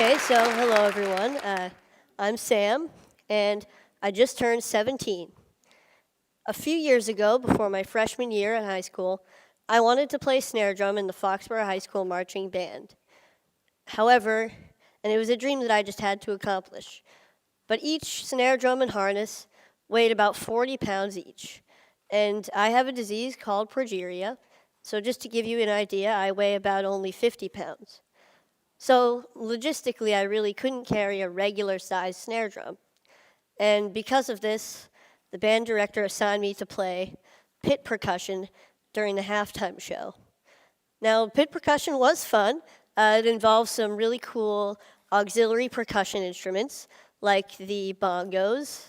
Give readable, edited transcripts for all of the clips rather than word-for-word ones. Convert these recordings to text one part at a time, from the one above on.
Okay, so hello everyone. I'm Sam, and I just turned 17. A few years ago, before my freshman year in high school, I wanted to play snare drum in the Foxboro High School marching band. However, and it was a dream that I just had to accomplish, but each snare drum and harness weighed about 40 pounds each. And I have a disease called Progeria, so just to give you an idea, I weigh about only 50 pounds. So logistically, I really couldn't carry a regular sized snare drum. And because of this, the band director assigned me to play pit percussion during the halftime show. Now, pit percussion was fun. It involved some really cool auxiliary percussion instruments like the bongos,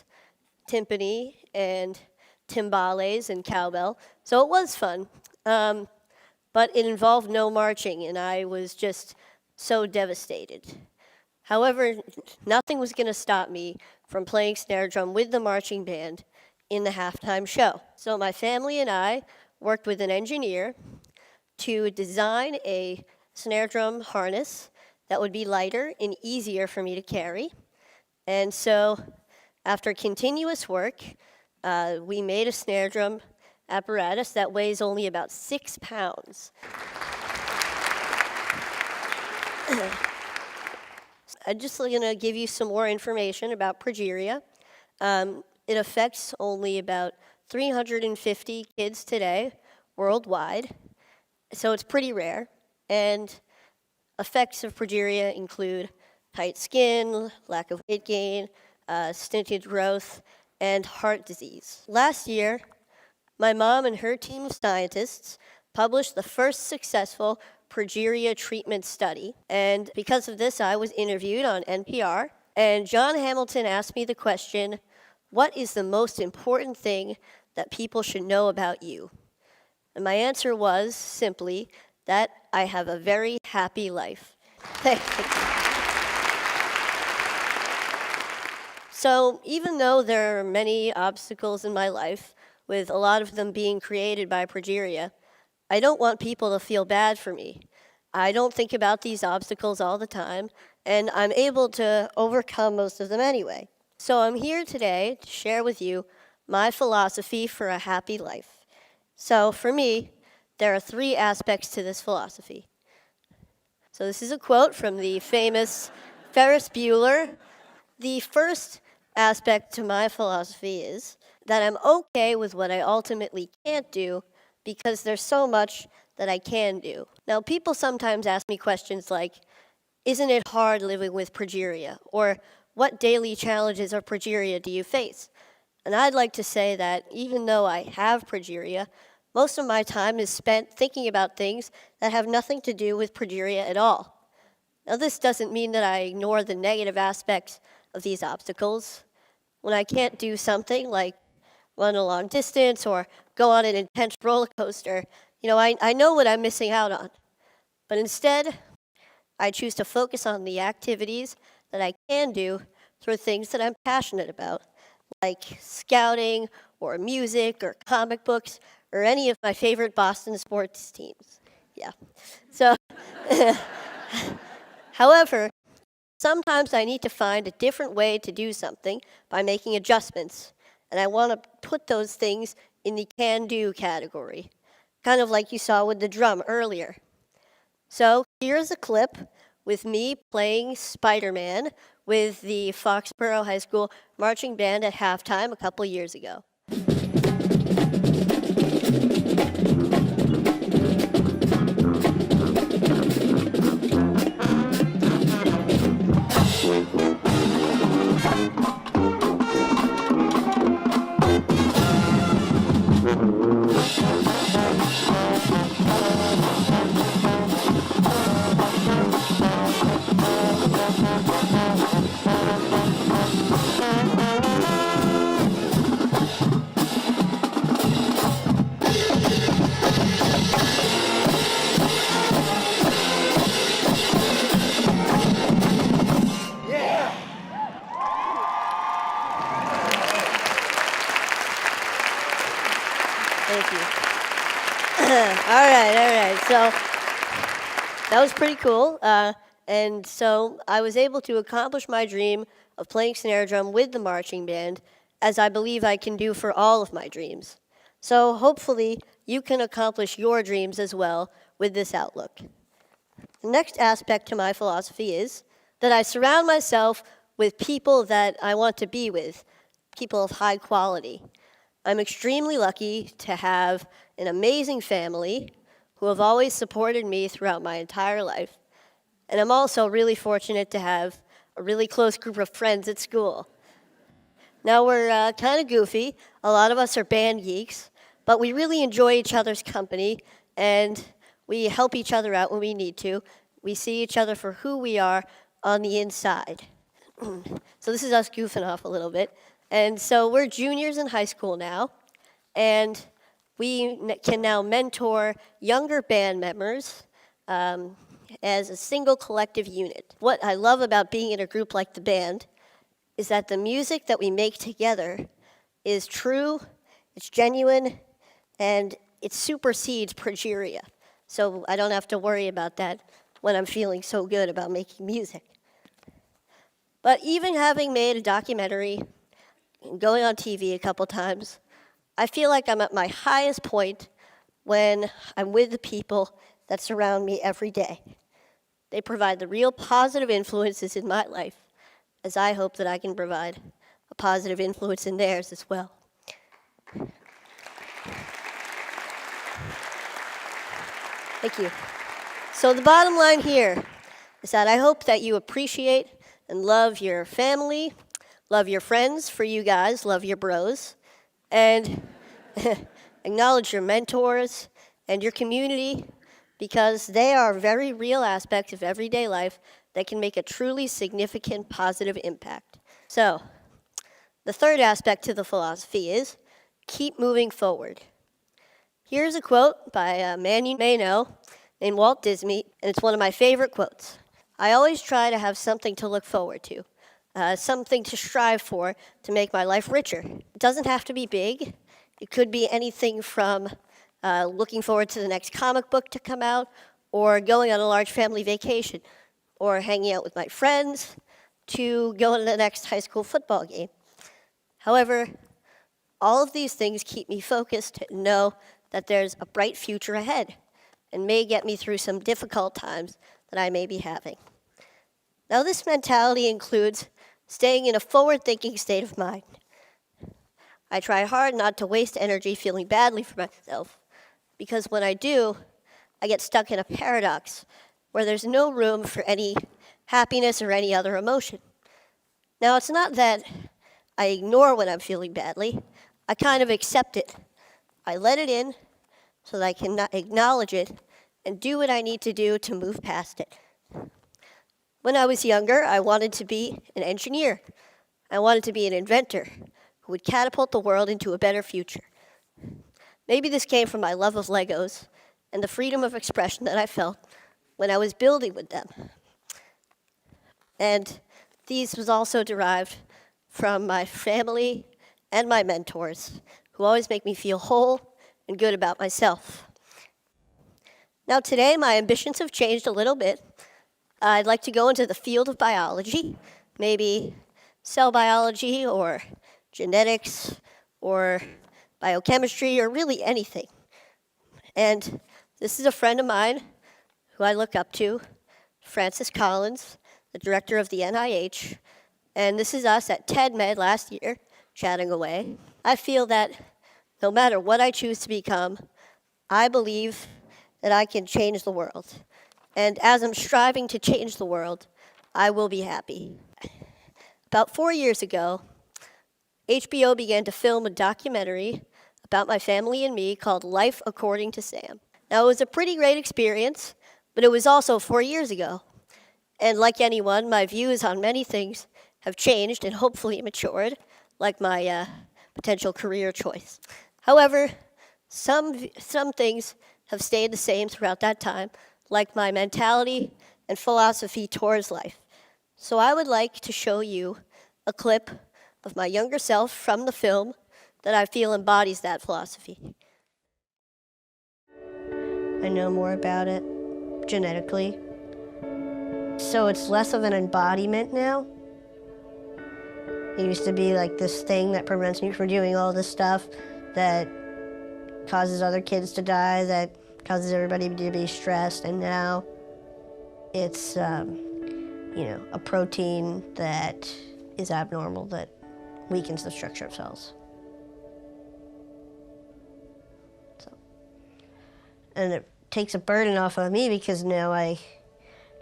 timpani, and timbales and cowbell. So it was fun. But it involved no marching, and I was just so devastated. However, nothing was going to stop me from playing snare drum with the marching band in the halftime show. So my family and I worked with an engineer to design a snare drum harness that would be lighter and easier for me to carry. And so after continuous work, we made a snare drum apparatus that weighs only about 6 pounds. I'm just going to give you some more information about Progeria. It affects only about 350 kids today worldwide, so it's pretty rare. And effects of Progeria include tight skin, lack of weight gain, stunted growth, and heart disease. Last year, my mom and her team of scientists published the first successful Progeria treatment study, and because of this, I was interviewed on NPR, and John Hamilton asked me the question, what is the most important thing that people should know about you? And my answer was simply that I have a very happy life. So even though there are many obstacles in my life, with a lot of them being created by Progeria, I don't want people to feel bad for me. I don't think about these obstacles all the time, and I'm able to overcome most of them anyway. So I'm here today to share with you my philosophy for a happy life. So for me, there are 3 aspects to this philosophy. So this is a quote from the famous Ferris Bueller. The first aspect to my philosophy is that I'm okay with what I ultimately can't do because there's so much that I can do. Now, people sometimes ask me questions like, isn't it hard living with Progeria? Or what daily challenges of Progeria do you face? And I'd like to say that even though I have Progeria, most of my time is spent thinking about things that have nothing to do with Progeria at all. Now, this doesn't mean that I ignore the negative aspects of these obstacles. When I can't do something like run a long distance or go on an intense roller coaster, I know what I'm missing out on. But instead, I choose to focus on the activities that I can do through things that I'm passionate about, like scouting or music or comic books or any of my favorite Boston sports teams. Yeah. So, however, sometimes I need to find a different way to do something by making adjustments. And I want to put those things in the can-do category, kind of like you saw with the drum earlier. So here's a clip with me playing Spider-Man with the Foxboro High School marching band at halftime a couple years ago. Thank you. All right. So that was pretty cool. And so I was able to accomplish my dream of playing snare drum with the marching band, as I believe I can do for all of my dreams. So hopefully you can accomplish your dreams as well with this outlook. The next aspect to my philosophy is that I surround myself with people that I want to be with, people of high quality. I'm extremely lucky to have an amazing family who have always supported me throughout my entire life. And I'm also really fortunate to have a really close group of friends at school. Now, we're kind of goofy. A lot of us are band geeks, but we really enjoy each other's company, and we help each other out when we need to. We see each other for who we are on the inside. So this is us goofing off a little bit. And so we're juniors in high school now, and we can now mentor younger band members as a single collective unit. What I love about being in a group like the band is that the music that we make together is true, it's genuine, and it supersedes Progeria. So I don't have to worry about that when I'm feeling so good about making music. But even having made a documentary and going on TV a couple times, I feel like I'm at my highest point when I'm with the people that surround me every day. They provide the real positive influences in my life, as I hope that I can provide a positive influence in theirs as well. Thank you. So the bottom line here is that I hope that you appreciate and love your family, love your friends, for you guys, love your bros, and acknowledge your mentors and your community, because they are very real aspects of everyday life that can make a truly significant positive impact. So, the third aspect to the philosophy is keep moving forward. Here's a quote by a man you may know named Walt Disney, and it's one of my favorite quotes. I always try to have something to look forward to, something to strive for to make my life richer. It doesn't have to be big. It could be anything from looking forward to the next comic book to come out, or going on a large family vacation, or hanging out with my friends, to going to the next high school football game. However, all of these things keep me focused and know that there's a bright future ahead and may get me through some difficult times that I may be having. Now, this mentality includes staying in a forward-thinking state of mind. I try hard not to waste energy feeling badly for myself, because when I do, I get stuck in a paradox where there's no room for any happiness or any other emotion. Now, it's not that I ignore when I'm feeling badly. I kind of accept it. I let it in so that I can acknowledge it and do what I need to do to move past it. When I was younger, I wanted to be an engineer. I wanted to be an inventor who would catapult the world into a better future. Maybe this came from my love of Legos and the freedom of expression that I felt when I was building with them. And these was also derived from my family and my mentors, who always make me feel whole and good about myself. Now today, my ambitions have changed a little bit. I'd like to go into the field of biology, maybe cell biology or genetics or biochemistry or really anything. And this is a friend of mine who I look up to, Francis Collins, the director of the NIH, and this is us at TED Med last year, chatting away. I feel that no matter what I choose to become, I believe that I can change the world. And as I'm striving to change the world, I will be happy. About 4 years ago, HBO began to film a documentary about my family and me called Life According to Sam. Now, it was a pretty great experience, but it was also 4 years ago. And like anyone, my views on many things have changed and hopefully matured, like my potential career choice. However, some things have stayed the same throughout that time, like my mentality and philosophy towards life. So I would like to show you a clip of my younger self from the film that I feel embodies that philosophy. I know more about it genetically. So it's less of an embodiment now. It used to be like this thing that prevents me from doing all this stuff that causes other kids to die, that causes everybody to be stressed, and now it's, a protein that is abnormal, that weakens the structure of cells. And it takes a burden off of me because now I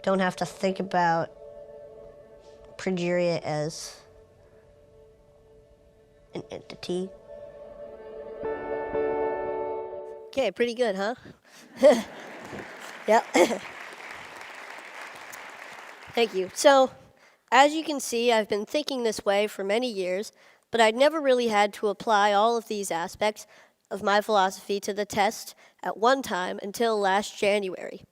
don't have to think about Progeria as an entity. Okay, pretty good, huh? Yeah. Thank you. So, as you can see, I've been thinking this way for many years, but I'd never really had to apply all of these aspects of my philosophy to the test at one time until last January.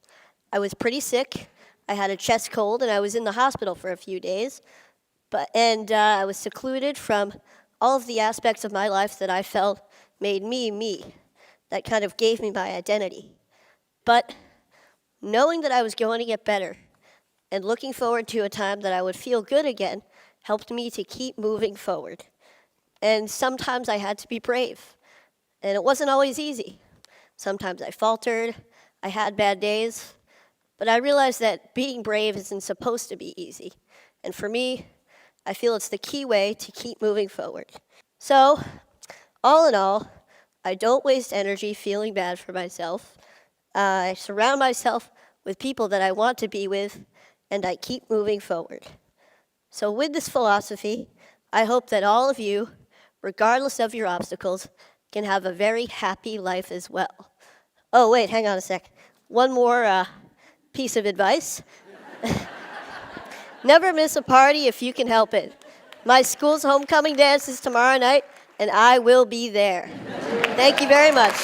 I was pretty sick. I had a chest cold, and I was in the hospital for a few days. I was secluded from all of the aspects of my life that I felt made me, me. That kind of gave me my identity. But knowing that I was going to get better and looking forward to a time that I would feel good again helped me to keep moving forward. And sometimes I had to be brave. And it wasn't always easy. Sometimes I faltered, I had bad days, but I realized that being brave isn't supposed to be easy. And for me, I feel it's the key way to keep moving forward. So, all in all, I don't waste energy feeling bad for myself. I surround myself with people that I want to be with, and I keep moving forward. So with this philosophy, I hope that all of you, regardless of your obstacles, can have a very happy life as well. Oh, wait, hang on a sec. One more piece of advice. Never miss a party if you can help it. My school's homecoming dance is tomorrow night, and I will be there. Thank you very much.